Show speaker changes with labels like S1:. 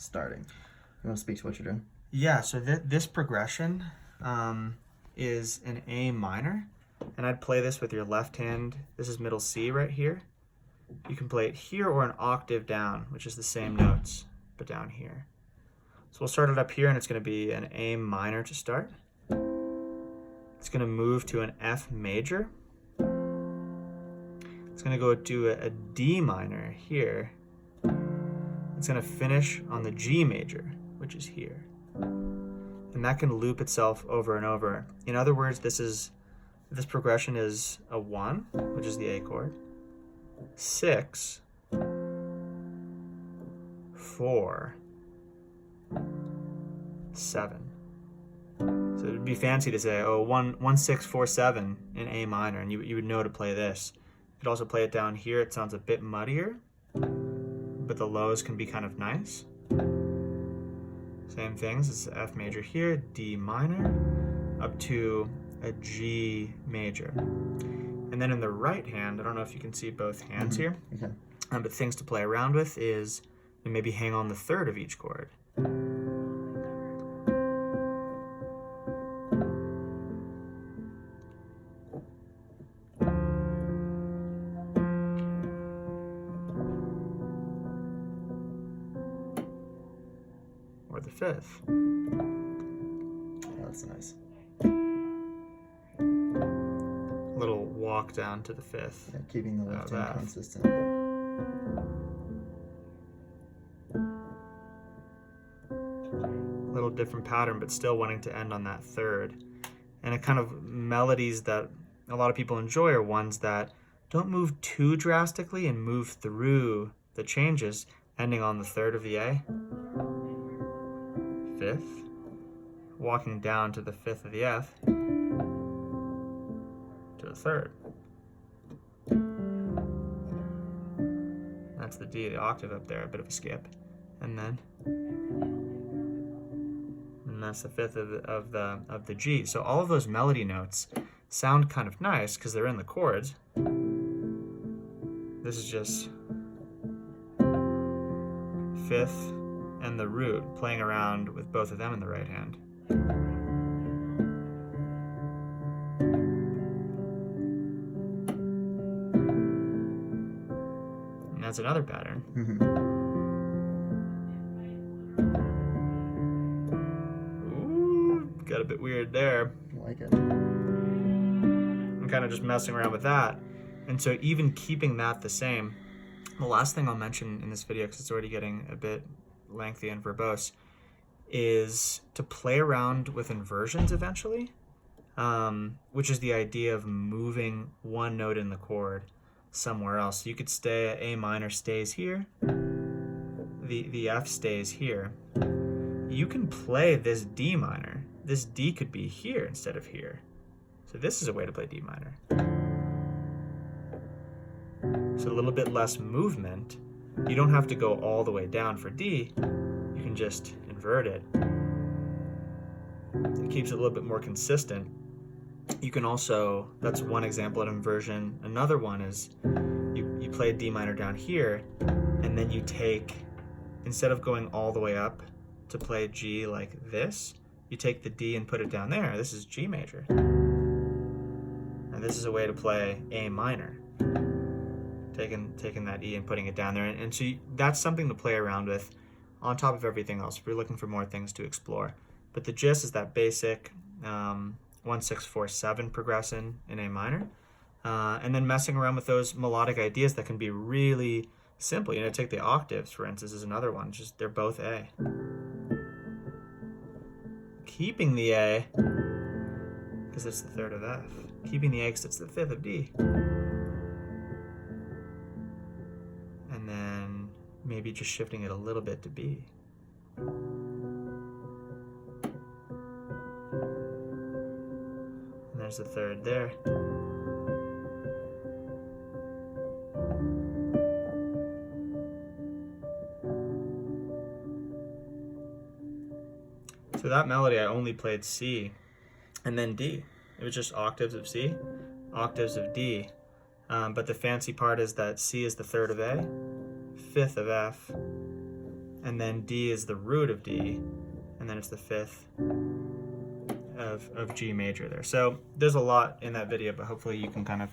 S1: starting. You want to speak to what you're doing?
S2: Yeah, so this progression is an A minor, and I'd play this with your left hand. This is middle C right here. You can play it here or an octave down, which is the same notes, but down here. So we'll start it up here, and it's going to be an A minor to start. It's going to move to an F major. It's going to go to a D minor here. It's going to finish on the G major, which is here. And that can loop itself over and over. In other words, this progression is a 1, which is the A chord, 6, 4, 7. So it would be fancy to say, oh, 1, 6, 4, 7 in A minor, and you would know to play this. You could also play it down here. It sounds a bit muddier, but the lows can be kind of nice. Same things, it's F major here, D minor, up to a G major. And then in the right hand, I don't know if you can see both hands here,
S1: Okay.
S2: But things to play around with is you maybe hang on the third of each chord. Or the fifth.
S1: Oh, that's nice.
S2: Little walk down to the fifth.
S1: Yeah, keeping the left hand
S2: F.
S1: consistent.
S2: Little different pattern, but still wanting to end on that third. And a kind of melodies that a lot of people enjoy are ones that don't move too drastically and move through the changes, ending on the third of the A. Fifth, walking down to the fifth of the F, to the third. That's the D, the octave up there, a bit of a skip. And that's the fifth of the G. So all of those melody notes sound kind of nice because they're in the chords. This is just fifth and the root, playing around with both of them in the right hand. And that's another pattern. Ooh, got a bit weird there.
S1: I like it.
S2: I'm kind of just messing around with that. And so even keeping that the same, the last thing I'll mention in this video, because it's already getting a bit lengthy and verbose, is to play around with inversions eventually, which is the idea of moving one note in the chord somewhere else. So you could stay, A minor stays here, the F stays here. You can play this D minor. This D could be here instead of here. So this is a way to play D minor. So a little bit less movement. You don't have to go all the way down for D. You can just invert it. It keeps it a little bit more consistent. You can also, that's one example of inversion. Another one is you play a D minor down here, and then you take, instead of going all the way up to play G like this, you take the D and put it down there. This is G major. And this is a way to play A minor. Taking that E and putting it down there. And so that's something to play around with on top of everything else if you're looking for more things to explore. But the gist is that basic 1, 6, 4, 7 progression in A minor. And then messing around with those melodic ideas that can be really simple. You know, take the octaves, for instance, is another one. Just they're both A. Keeping the A, because it's the third of F. Keeping the A because it's the fifth of D. And then maybe just shifting it a little bit to B. And there's the third there. So that melody, I only played C and then D. It was just octaves of C, octaves of D. But the fancy part is that C is the third of A, fifth of F, and then D is the root of D, and then it's the fifth of G major there. So there's a lot in that video, but hopefully you can kind of